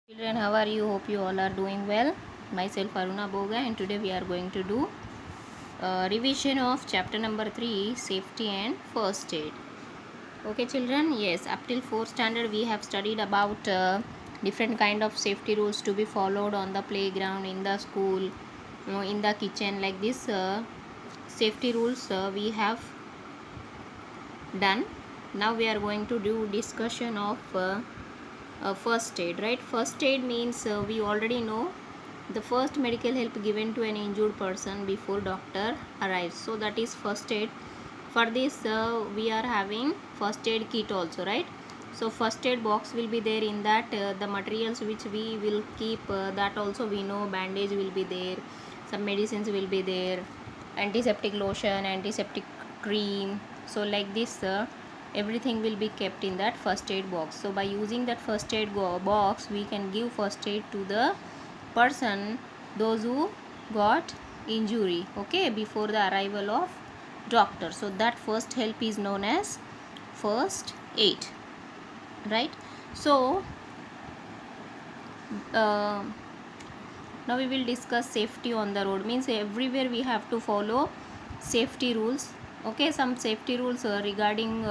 Children, how are you? Hope you all are doing well. Myself Aruna Boga, and today we are going to do revision of chapter number 3, safety and first aid. Okay, children. Yes, up till 4th standard we have studied about different kind of safety rules to be followed on the playground, in the school, in the kitchen. Like this, safety rules we have done. Now we are going to do discussion of first aid. Right, first aid means we already know the first medical help given to an injured person before doctor arrives, so that is first aid. For this we are having first aid kit also, right? So first aid box will be there. In that the materials which we will keep, that also we know. Bandage will be there, some medicines will be there, antiseptic lotion, antiseptic cream. So like this, everything will be kept in that first aid box. So by using that first aid box, we can give first aid to the person, those who got injury, okay, before the arrival of doctor. So that first help is known as first aid, right? So uh, now we will discuss safety on the road. Means everywhere we have to follow safety rules. Okay, some safety rules regarding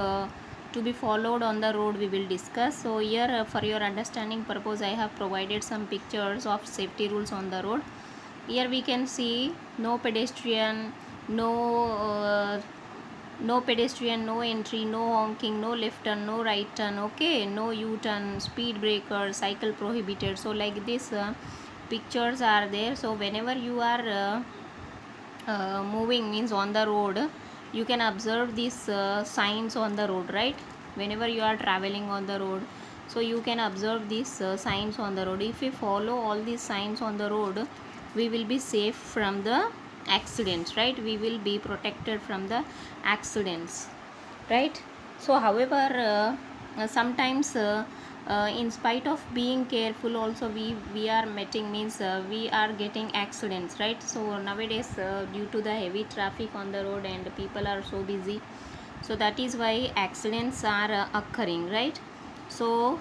to be followed on the road we will discuss. So here for your understanding purpose, I have provided some pictures of safety rules on the road. Here we can see no pedestrian, no pedestrian, no entry, no honking, no left turn, no right turn, okay, no u-turn, speed breaker, cycle prohibited. So like this pictures are there. So whenever you are moving, means on the road, you can observe these signs on the road, right? Whenever you are traveling on the road, so you can observe these signs on the road. If we follow all these signs on the road, we will be safe from the accidents, right? We will be protected from the accidents, right? So however sometimes in spite of being careful also, we are meeting, means we are getting accidents, right? So nowadays due to the heavy traffic on the road and people are so busy, so that is why accidents are occurring, right? So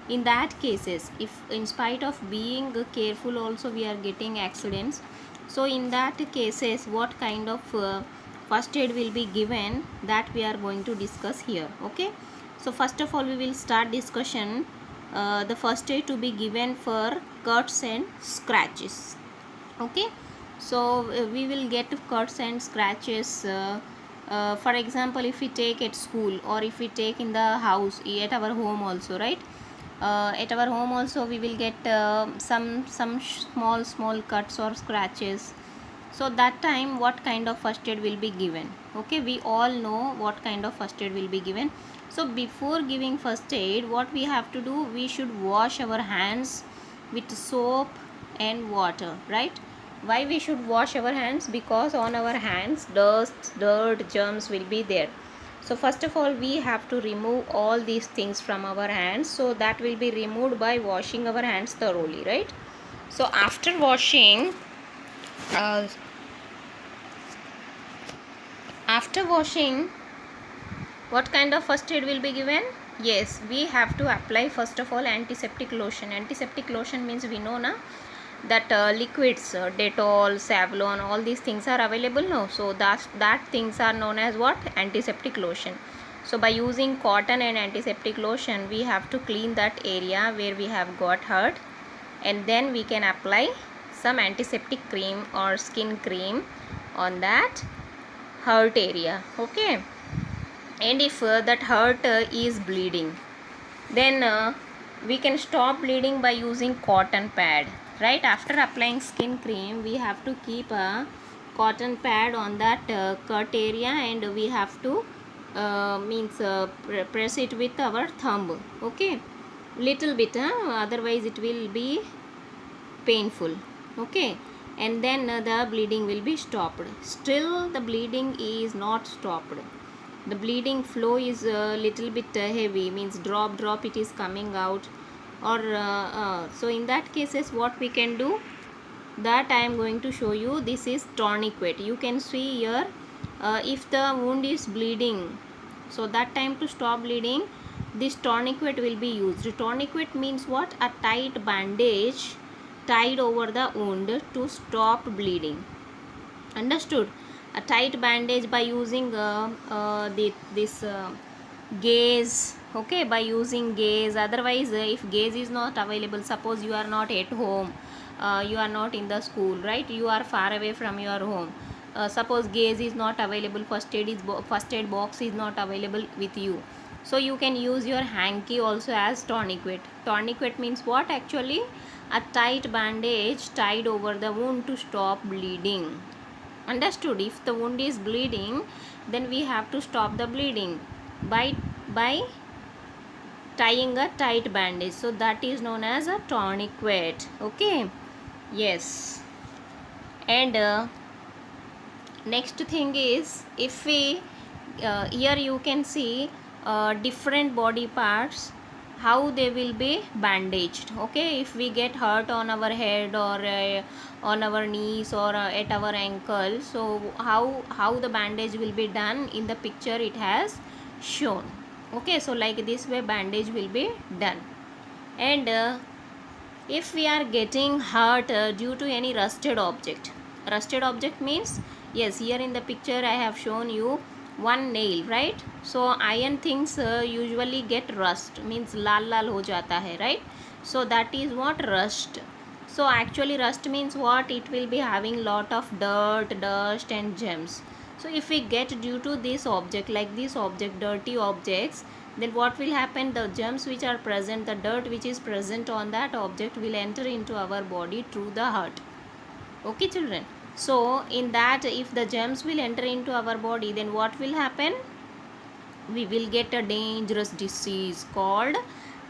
in that cases, if in spite of being careful also we are getting accidents, so in that cases what kind of first aid will be given, that we are going to discuss here. Okay, so first of all we will start discussion the first aid to be given for cuts and scratches. Okay, so we will get cuts and scratches, for example, if we take at school, or if we take in the house, at our home also, right? At our home also we will get some small cuts or scratches. So that time what kind of first aid will be given? Okay, we all know what kind of first aid will be given. So before giving first aid, what we have to do, we should wash our hands with soap and water, right? Why we should wash our hands? Because on our hands dust, dirt, germs will be there. So first of all we have to remove all these things from our hands. So that will be removed by washing our hands thoroughly, right? So uh, after washing, what kind of first aid will be given? Yes, we have to apply first of all antiseptic lotion. Antiseptic lotion means we know na that liquids, Dettol, Savlon, all these things are available now. So that things are known as what? Antiseptic lotion. So by using cotton and antiseptic lotion, we have to clean that area where we have got hurt, and then we can apply some antiseptic cream or skin cream on that hurt area. Okay, and if that hurt is bleeding, then we can stop bleeding by using cotton pad, right? After applying skin cream, we have to keep a cotton pad on that cut area, and we have to press it with our thumb, okay, little bit, otherwise it will be painful. Okay, and then the bleeding will be stopped. Still the bleeding is not stopped, the bleeding flow is a little bit heavy, means drop it is coming out, or so in that cases what we can do, that I am going to show you. This is tourniquet. You can see here, if the wound is bleeding, so that time to stop bleeding, this tourniquet will be used. Tourniquet means what? A tight bandage tied over the wound to stop bleeding. Understood? A tight bandage by using this gauze. Okay, by using gauze. Otherwise, if gauze is not available, suppose you are not at home, you are not in the school, right? You are far away from your home. Suppose gauze is not available, first aid box is not available with you, so you can use your hanky also as tourniquet. Tourniquet means what? Actually, a tight bandage tied over the wound to stop bleeding. Understood? If the wound is bleeding, then we have to stop the bleeding by tying a tight bandage. So that is known as a tourniquet. Okay, yes. And next thing is, if we here you can see different body parts, how they will be bandaged. Okay, if we get hurt on our head or on our knees or at our ankle, so how the bandage will be done, in the picture it has shown. Okay, so like this way bandage will be done. And if we are getting hurt due to any rusted object means, yes, here in the picture I have shown you one nail, right? So iron things usually get rust, means lal ho jata hai, right? So that is what? Rust. So actually rust means what? It will be having lot of dirt, dust and germs. So if we get due to this object, like this object, dirty objects, then what will happen? The germs which are present, the dirt which is present on that object will enter into our body through the hurt. Okay children, so in that, if the germs will enter into our body, then what will happen? We will get a dangerous disease called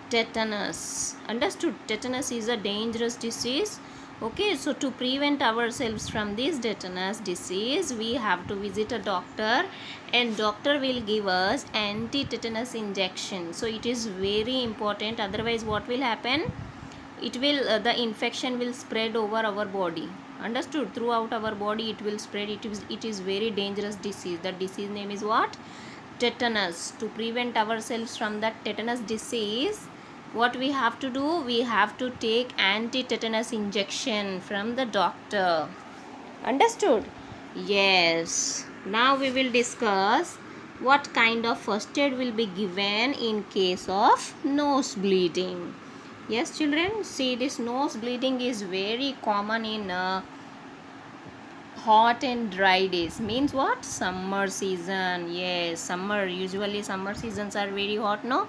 tetanus. Understood? Tetanus is a dangerous disease. Okay, so to prevent ourselves from this tetanus disease, we have to visit a doctor, and doctor will give us anti-tetanus injection. So it is very important, otherwise what will happen? It will the infection will spread over our body. Understood? Throughout our body it will spread. It is very dangerous disease. The disease name is what? Tetanus. To prevent ourselves from that tetanus disease, what we have to do? We have to take anti-tetanus injection from the doctor. Understood? Yes. Now we will discuss what kind of first aid will be given in case of nose bleeding. Yes children, see, this nose bleeding is very common in hot and dry days. Means what? Summer season. Yes, summer, usually summer seasons are very hot, no?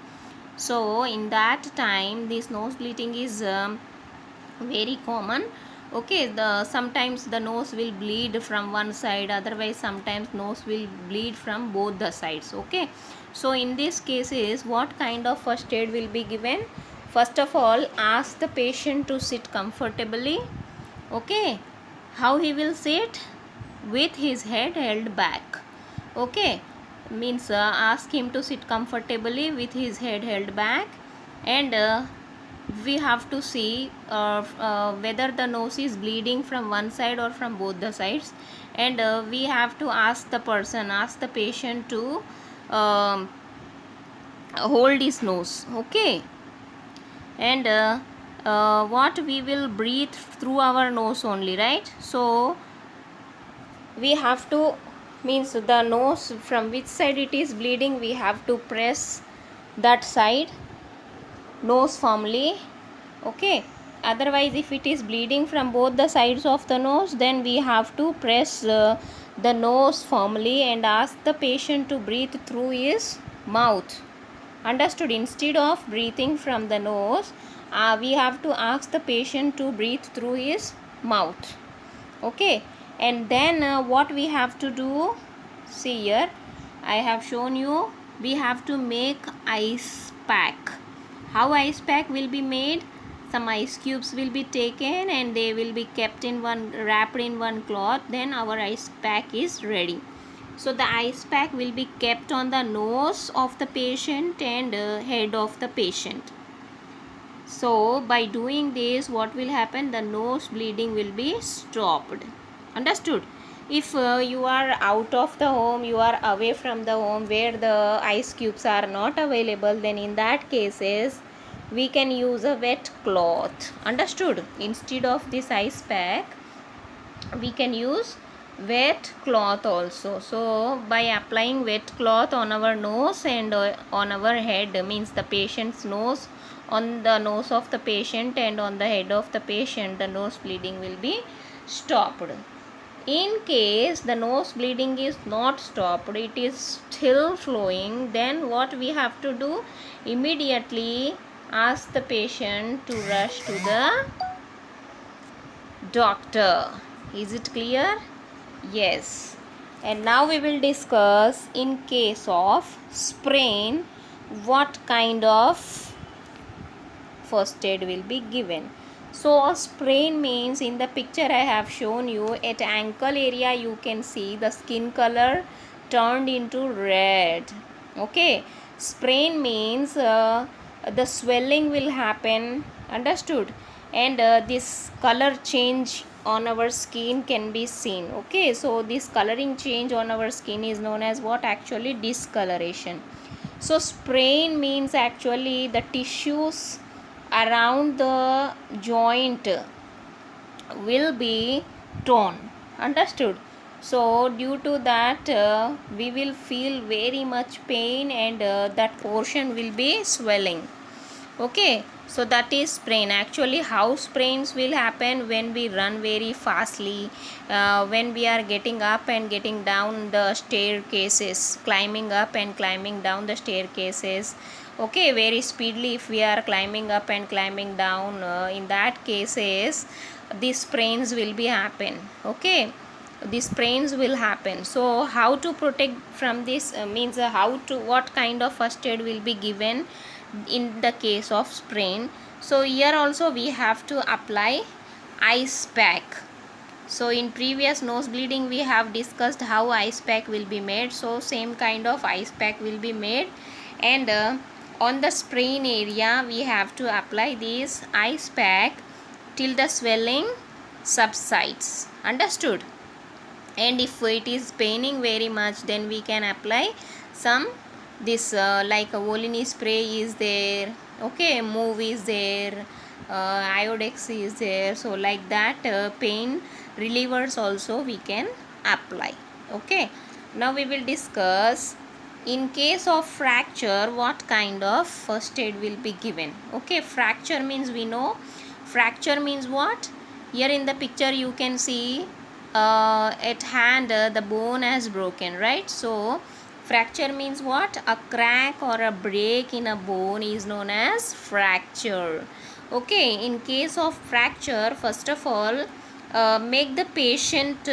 So in that time this nose bleeding is very common. Okay, sometimes the nose will bleed from one side, otherwise sometimes nose will bleed from both the sides. Okay, so in these cases what kind of first aid will be given? First of all, ask the patient to sit comfortably. Okay, how he will sit? With his head held back. Okay, means ask him to sit comfortably with his head held back. And we have to see whether the nose is bleeding from one side or from both the sides. And we have to ask the patient to hold his nose. Okay, and what we will breathe through our nose only, right? So we have to, means the nose from which side it is bleeding, we have to press that side nose firmly. Okay, otherwise if it is bleeding from both the sides of the nose, then we have to press the nose firmly and ask the patient to breathe through his mouth. Understood? Instead of breathing from the nose, we have to ask the patient to breathe through his mouth. Okay, and then what we have to do? See here, I have shown you, we have to make ice pack. How ice pack will be made? Some ice cubes will be taken and they will be kept in wrapped in one cloth. Then our ice pack is ready. So the ice pack will be kept on the nose of the patient and head of the patient. So by doing this, what will happen? The nose bleeding will be stopped. Understood? If you are out of the home, you are away from the home where the ice cubes are not available, then in that cases we can use a wet cloth. Understood? Instead of this ice pack, we can use wet cloth also. So by applying wet cloth on our nose and on our head, means the patient's nose, on the nose of the patient and on the head of the patient, the nose bleeding will be stopped. In case the nose bleeding is not stopped, it is still flowing, then what we have to do? Immediately ask the patient to rush to the doctor. Is it clear? Yes. And now we will discuss, in case of sprain, what kind of first aid will be given. So a sprain means, in the picture I have shown you, at ankle area you can see the skin color turned into red. Okay. Sprain means the swelling will happen. Understood? And this color change on our skin can be seen. Okay. So this coloring change on our skin is known as what? Actually discoloration. So sprain means actually the tissues around the joint will be torn. Understood? So due to that we will feel very much pain, and that portion will be swelling. Okay, so that is sprain. Actually how sprains will happen? When we run very fastly, when we are getting up and getting down the staircases, climbing up and climbing down the staircases. Okay, very speedily if we are climbing up and climbing down, in that cases these sprains will be happen. Okay, these sprains will happen. So how to protect from this, means how to, what kind of first aid will be given in the case of sprain. So here also we have to apply ice pack. So in previous nose bleeding we have discussed how ice pack will be made. So same kind of ice pack will be made, and on the sprain area we have to apply this ice pack till the swelling subsides. Understood? And if it is paining very much, then we can apply some this like a Volini spray is there. Okay, Move is there, Iodex is there. So like that pain relievers also we can apply. Okay, now we will discuss, in case of fracture, what kind of first aid will be given. Okay, fracture means, we know fracture means what? Here in the picture you can see at hand the bone has broken, right? So fracture means what? A crack or a break in a bone is known as fracture. Okay, in case of fracture, first of all, make the patient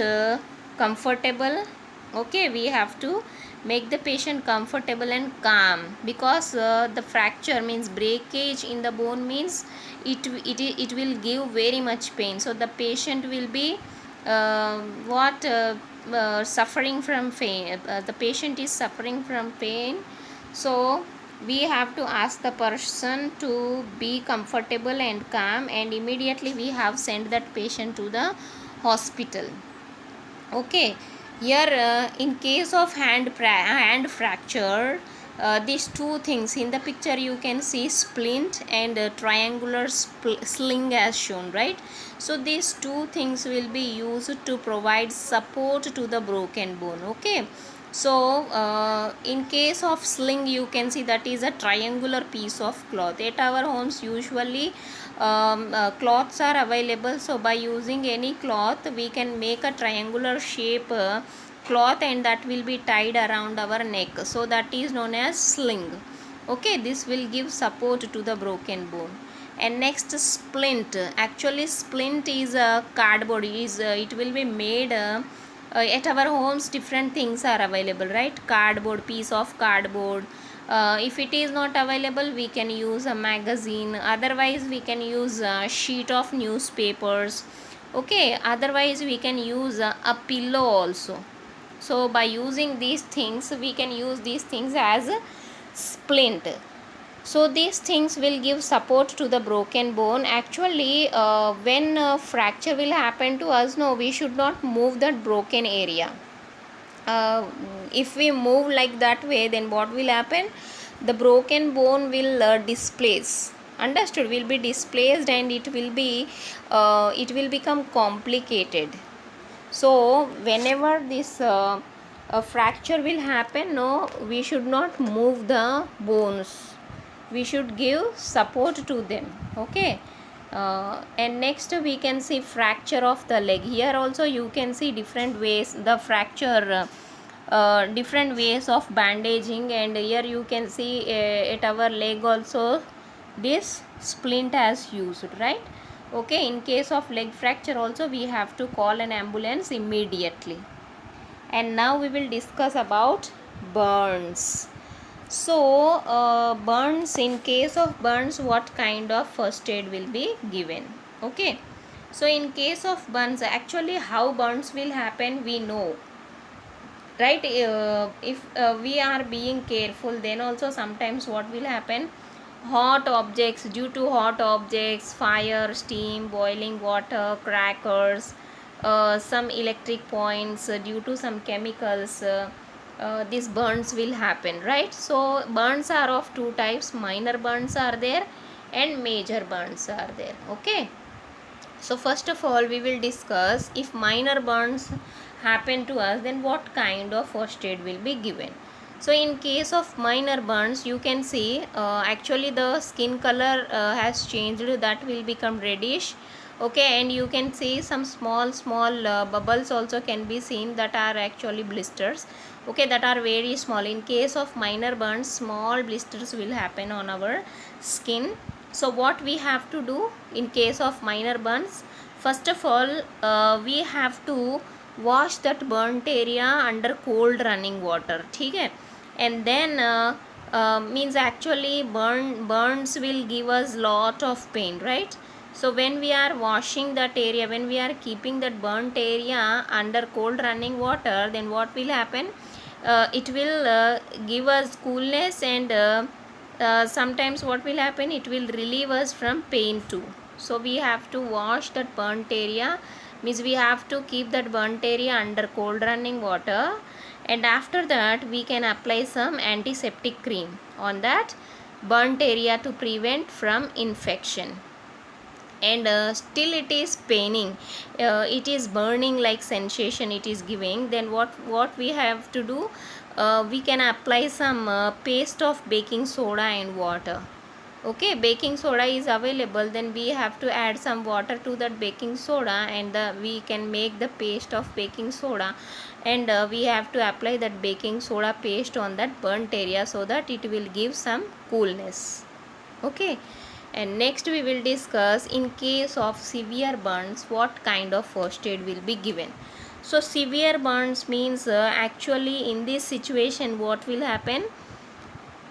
comfortable. Okay, we have to make the patient comfortable and calm, because the fracture means breakage in the bone means it will give very much pain. So the patient will be suffering from pain. The patient is suffering from pain. So we have to ask the person to be comfortable and calm, and immediately we have sent that patient to the hospital. Okay, here in case of hand fracture, these two things in the picture you can see splint and triangular sling as shown, right? So these two things will be used to provide support to the broken bone. Okay, so in case of sling, you can see that is a triangular piece of cloth. At our homes usually cloths are available. So by using any cloth we can make a triangular shape cloth, and that will be tied around our neck. So that is known as sling. Okay, this will give support to the broken bone. And next, splint. Actually splint is a cardboard, it will be made at our homes different things are available, right? Cardboard, piece of cardboard. If it is not available, we can use a magazine. Otherwise we can use a sheet of newspapers. Okay, otherwise we can use a pillow also. So by using these things, we can use these things as splint. So these things will give support to the broken bone. Actually, when fracture will happen to us, no, we should not move that broken area. uh, if we move like that way, then what will happen? The broken bone will displace. Understood? Will be displaced, and it will become complicated. So whenever this fracture will happen, no, we should not move the bones, we should give support to them. Okay. And next we can see fracture of the leg. Here also you can see different ways the fracture, different ways of bandaging. And here you can see at our leg also this splint as used, right? Okay, in case of leg fracture also we have to call an ambulance immediately. And now we will discuss about burns. So burns, in case of burns, what kind of first aid will be given? Okay, so in case of burns, actually how burns will happen we know, right? If we are being careful, then also sometimes what will happen, hot objects, due to hot objects, fire, steam, boiling water, crackers, some electric points, due to some chemicals, these burns will happen, right? So burns are of two types: minor burns are there and major burns are there. Okay, so first of all we will discuss, if minor burns happen to us, then what kind of first aid will be given. So in case of minor burns, you can see actually the skin color has changed, that will become reddish. Okay, and you can see some small bubbles also can be seen, that are actually blisters. Okay, that are very small. In case of minor burns, small blisters will happen on our skin. So what we have to do in case of minor burns, first of all we have to wash that burnt area under cold running water. Okay, and then means actually burns will give us lot of pain, right? So when we are washing that area, when we are keeping that burnt area under cold running water, then what will happen, it will give us coolness. And sometimes what will happen, it will relieve us from pain too. So we have to wash that burnt area, means we have to keep that burnt area under cold running water, and after that we can apply some antiseptic cream on that burnt area to prevent from infection. And still it is paining, it is burning like sensation it is giving, then what we have to do, we can apply some paste of baking soda and water. Okay, baking soda is available, then we have to add some water to that baking soda, and we can make the paste of baking soda, and we have to apply that baking soda paste on that burnt area, so that it will give some coolness. Okay, and next we will discuss, in case of severe burns, what kind of first aid will be given. So severe burns means actually in this situation what will happen,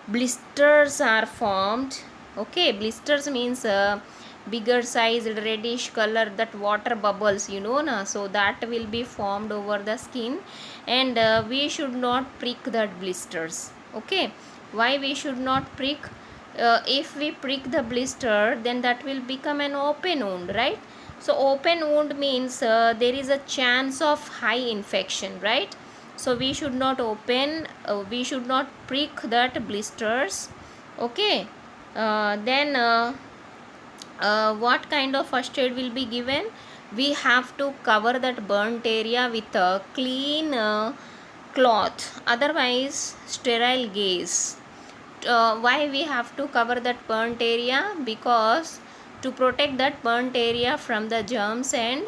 blisters are formed. Okay, blisters means bigger size, reddish color, that water bubbles, you know na, so that will be formed over the skin. And we should not prick that blisters. Okay, why we should not prick? If we prick the blister, then that will become an open wound, right? So open wound means there is a chance of high infection, right? So we should not open, we should not prick that blisters. Okay, then what kind of first aid will be given, we have to cover that burnt area with a clean cloth, otherwise sterile gauze. Why we have to cover that burnt area? Because to protect that burnt area from the germs and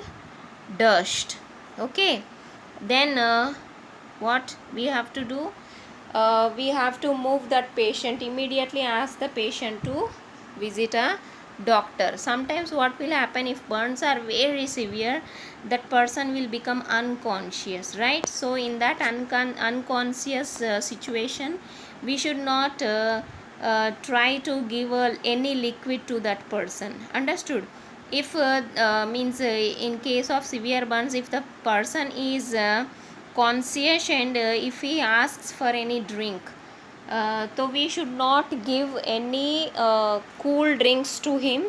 dust. Okay, then what we have to do, we have to move that patient, immediately ask the patient to visit a doctor. Sometimes what will happen, if burns are very severe, that person will become unconscious, right? So in that unconscious situation, we should not try to give any liquid to that person. Understood? If means in case of severe burns, if the person is conscious, and if he asks for any drink, So we should not give any cool drinks to him.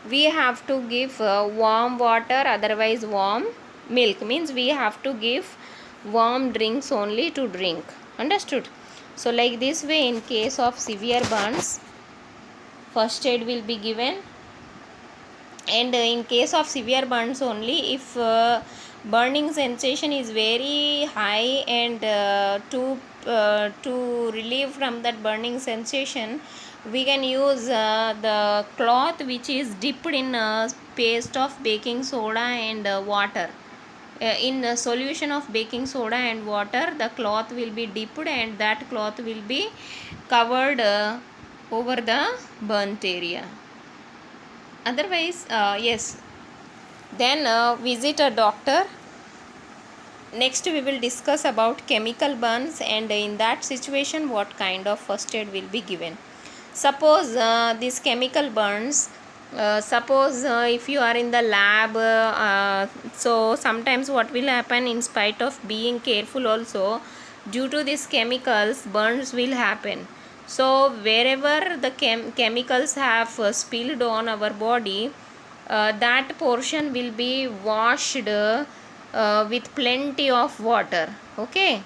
We have to give warm water, otherwise warm milk. Means we have to give warm drinks only to drink. Understood? So like this way, in case of severe burns, first aid will be given. And in case of severe burns only, if burning sensation is very high, and to relieve from that burning sensation, we can use the cloth which is dipped in paste of baking soda and water. In a solution of baking soda and water, the cloth will be dipped, and that cloth will be covered over the burnt area. Otherwise, yes, then visit a doctor. Next we will discuss about chemical burns, and in that situation what kind of first aid will be given. Suppose these chemical burns, suppose if you are in the lab, so sometimes what will happen, in spite of being careful also, due to these chemicals burns will happen. So wherever the chemicals have spilled on our body, that portion will be washed with plenty of water. Okay,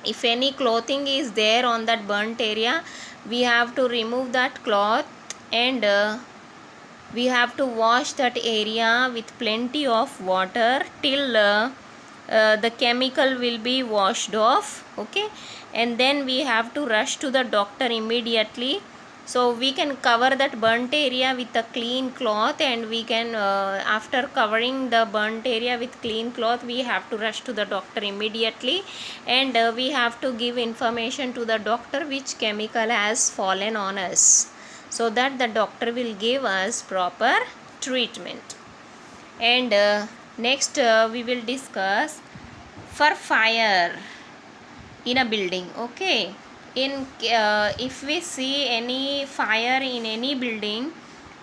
if any clothing is there on that burnt area, we have to remove that cloth, and we have to wash that area with plenty of water till the chemical will be washed off. Okay, and then we have to rush to the doctor immediately. So we can cover that burnt area with a clean cloth, and we can after covering the burnt area with clean cloth, we have to rush to the doctor immediately, and we have to give information to the doctor which chemical has fallen on us, so that the doctor will give us proper treatment. And next we will discuss for fire in a building. Okay, in if we see any fire in any building,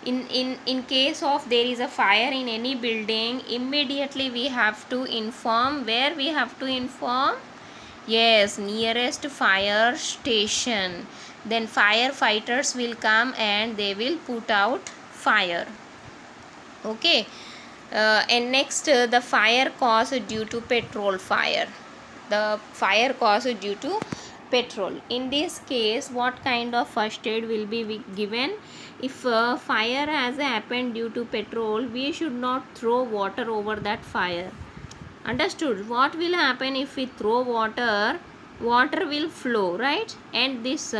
in case of there is a fire in any building, immediately we have to inform. Where we have to inform? Yes, nearest fire station. Then firefighters will come and they will put out fire. Okay, and next the fire caused due to petrol fire. The fire caused due to petrol. In this case, what kind of first aid will be given? If fire has happened due to petrol, we should not throw water over that fire. Understood? What will happen if we throw water? Water will flow, right? And this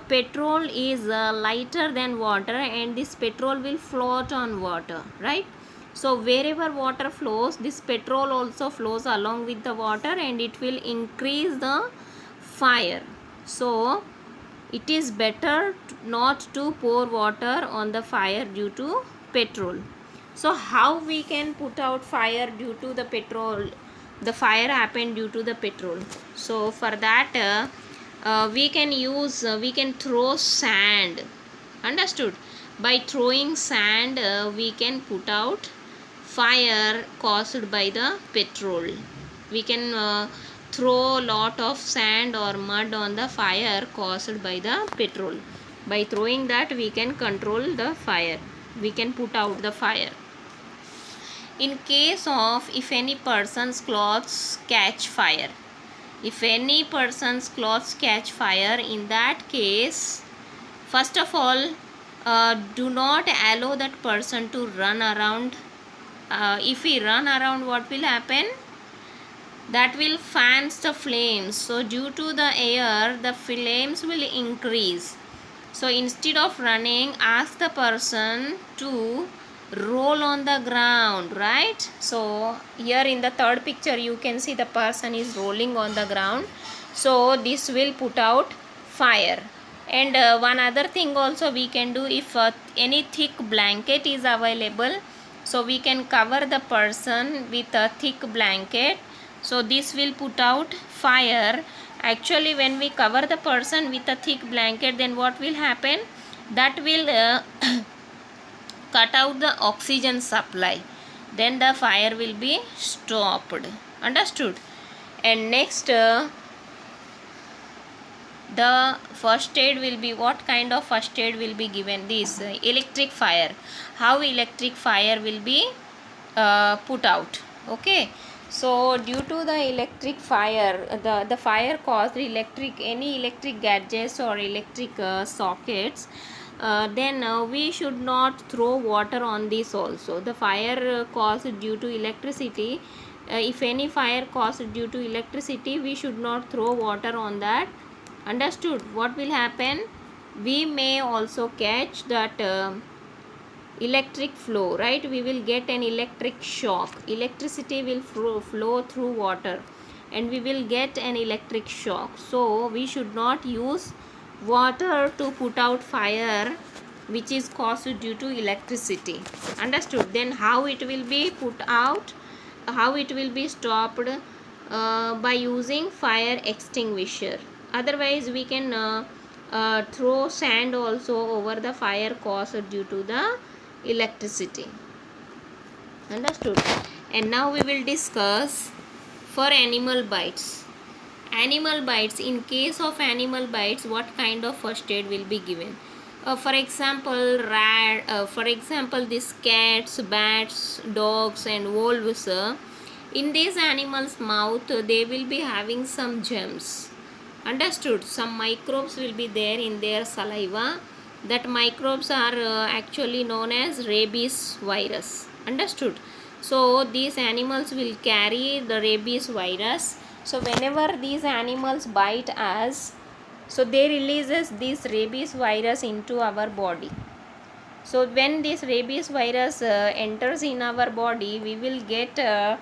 petrol is lighter than water, and this petrol will float on water, right? So wherever water flows, this petrol also flows along with the water, and it will increase the fire. So it is better not to pour water on the fire due to petrol. So how we can put out fire due to the petrol? The fire happened due to the petrol. So for that we can throw sand. Understood? By throwing sand we can put out fire caused by the petrol. We can throw lot of sand or mud on the fire caused by the petrol. By throwing that, we can control the fire. We can put out the fire. In case of if any person's clothes catch fire, if any person's clothes catch fire, in that case, first of all, do not allow that person to run around. If we run around, what will happen? That will fans the flames. So due to the air, the flames will increase. So instead of running, ask the person to roll on the ground, right? So here in the third picture you can see the person is rolling on the ground. So this will put out fire. And one other thing also we can do, if any thick blanket is available, so we can cover the person with a thick blanket. So this will put out fire. Actually when we cover the person with a thick blanket, then what will happen? That will cut out the oxygen supply. Then the fire will be stopped. Understood? And next the first aid will be, what kind of first aid will be given? This electric fire. How electric fire will be put out? Okay, so due to the electric fire, the fire caused any electric gadgets or electric sockets, then we should not throw water on this also. The fire caused due to electricity, if any fire caused due to electricity, we should not throw water on that. Understood? What will happen? We may also catch that electric flow, right? We will get an electric shock. Electricity will flow through water and we will get an electric shock. So we should not use water to put out fire which is caused due to electricity. Understood? Then how it will be put out, how it will be stopped? By using fire extinguisher. Otherwise we can throw sand also over the fire caused due to the electricity. Understood? And now we will discuss for animal bites. Animal bites, in case of animal bites, what kind of first aid will be given? For example, these cats, bats, dogs and wolves, in these animals mouth they will be having some germs. Understood? Some microbes will be there in their saliva. That microbes are actually known as rabies virus. Understood? So these animals will carry the rabies virus. So whenever these animals bite us, so they releases this rabies virus into our body. So when this rabies virus enters in our body, we will get a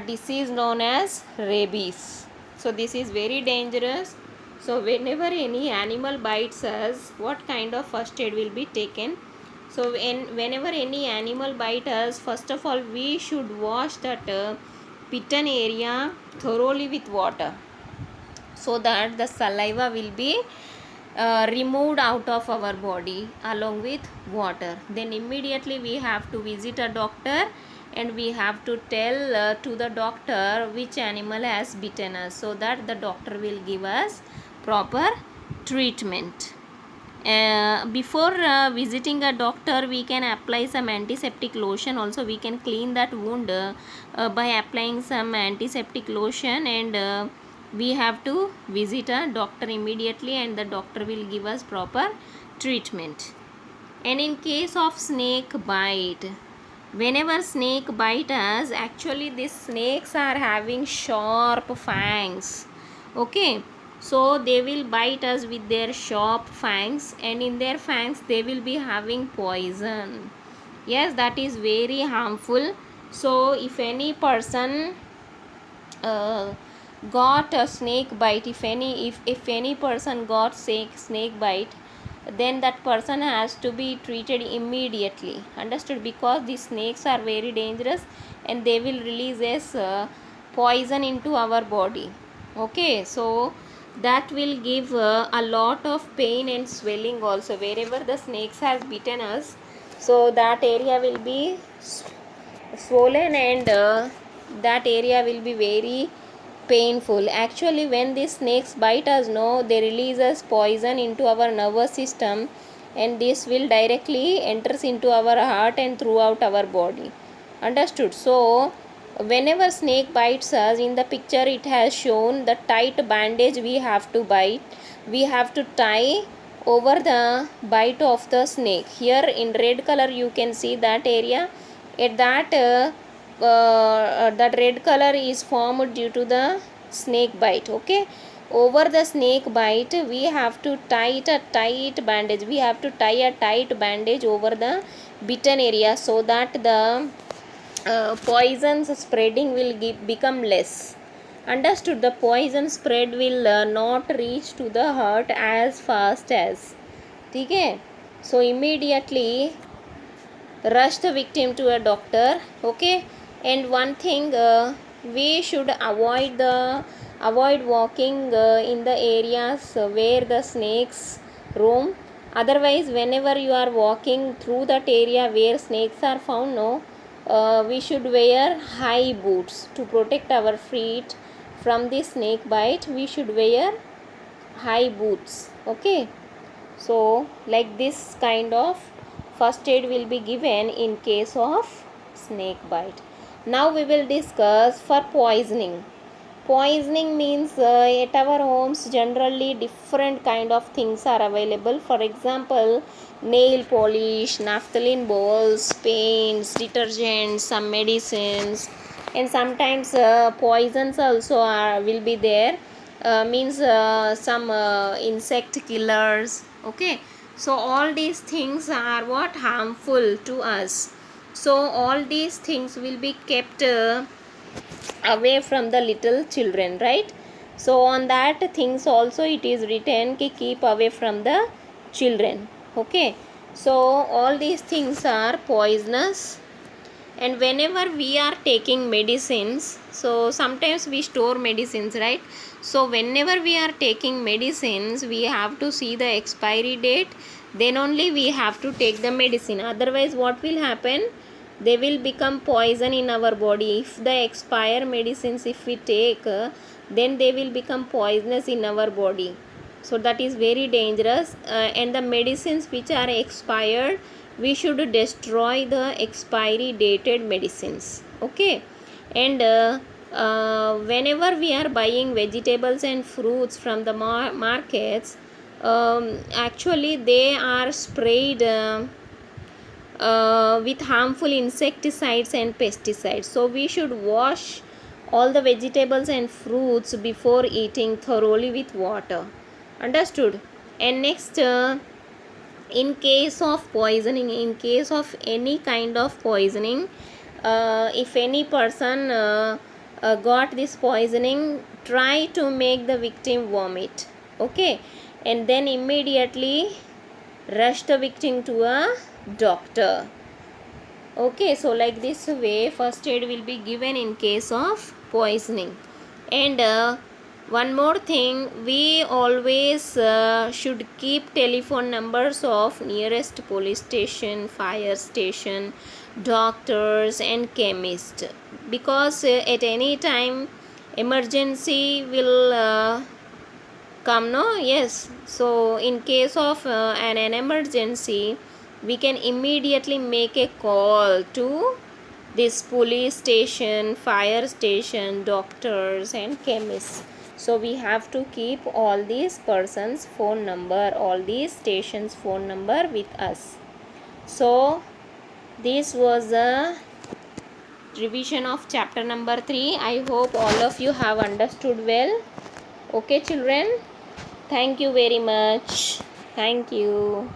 disease known as rabies. So this is very dangerous. So whenever any animal bites us, what kind of first aid will be taken? So whenever any animal bites us, first of all we should wash that bitten area thoroughly with water, so that the saliva will be removed out of our body along with water. Then immediately we have to visit a doctor and we have to tell to the doctor which animal has bitten us, so that the doctor will give us proper treatment. Before visiting a doctor, we can apply some antiseptic lotion. Also we can clean that wound by applying some antiseptic lotion, and we have to visit a doctor immediately and the doctor will give us proper treatment. And in case of snake bite, whenever snake bite us, actually these snakes are having sharp fangs. Okay, so they will bite us with their sharp fangs, and in their fangs they will be having poison. Yes, that is very harmful. So if any person got a snake bite, if any person got snake bite, then that person has to be treated immediately. Understood? Because these snakes are very dangerous and they will release as poison into our body. Okay, so that will give a lot of pain and swelling also wherever the snakes has bitten us. So that area will be swollen and that area will be very painful. Actually when these snakes bite us, no, they release us poison into our nervous system, and this will directly enters into our heart and throughout our body. Understood? So whenever snake bites us, in the picture it has shown the tight bandage we have to tie over the bite of the snake. Here in red color you can see that area. At that that red color is formed due to the snake bite. Okay, over the snake bite we have to tie a tight bandage. We have to tie a tight bandage over the bitten area, so that the poisons spreading will become less. Understood? The poison spread will not reach to the heart as fast as. Okay, so immediately rush the victim to a doctor. Okay, and one thing, we should avoid walking in the areas where the snakes roam. Otherwise whenever you are walking through that area where snakes are found, no, we should wear high boots to protect our feet from the snake bite. We should wear high boots. Okay, so like this kind of first aid will be given in case of snake bite. Now we will discuss for poisoning. Poisoning means at our homes generally different kind of things are available. For example, nail polish, naphthalene balls, paints, detergents, some medicines, and sometimes poisons also will be there. Means some insect killers. Okay, so all these things are what harmful to us. So all these things will be kept away from the little children, right? So on that things also it is written ki keep away from the children. Okay, so all these things are poisonous. And whenever we are taking medicines, so sometimes we store medicines, right? So whenever we are taking medicines, we have to see the expiry date, then only we have to take the medicine. Otherwise what will happen, they will become poison in our body. If the expire medicines if we take, then they will become poisonous in our body. So that is very dangerous. And the medicines which are expired, we should destroy the expiry dated medicines. Okay, and whenever we are buying vegetables and fruits from the markets, actually they are sprayed with harmful insecticides and pesticides. So we should wash all the vegetables and fruits before eating thoroughly with water. Understood? And next, in case of poisoning, in case of any kind of poisoning, if any person got this poisoning, try to make the victim vomit. Okay, and then immediately rush the victim to a doctor. Okay, so like this way first aid will be given in case of poisoning. And one more thing, we always should keep telephone numbers of nearest police station, fire station, doctors and chemist, because at any time emergency will come, no? Yes, so in case of an emergency, we can immediately make a call to this police station, fire station, doctors and chemists. So we have to keep all these persons phone number, all these stations phone number with us. So this was a revision of chapter number 3. I hope all of you have understood well. Okay children, thank you very much. Thank you.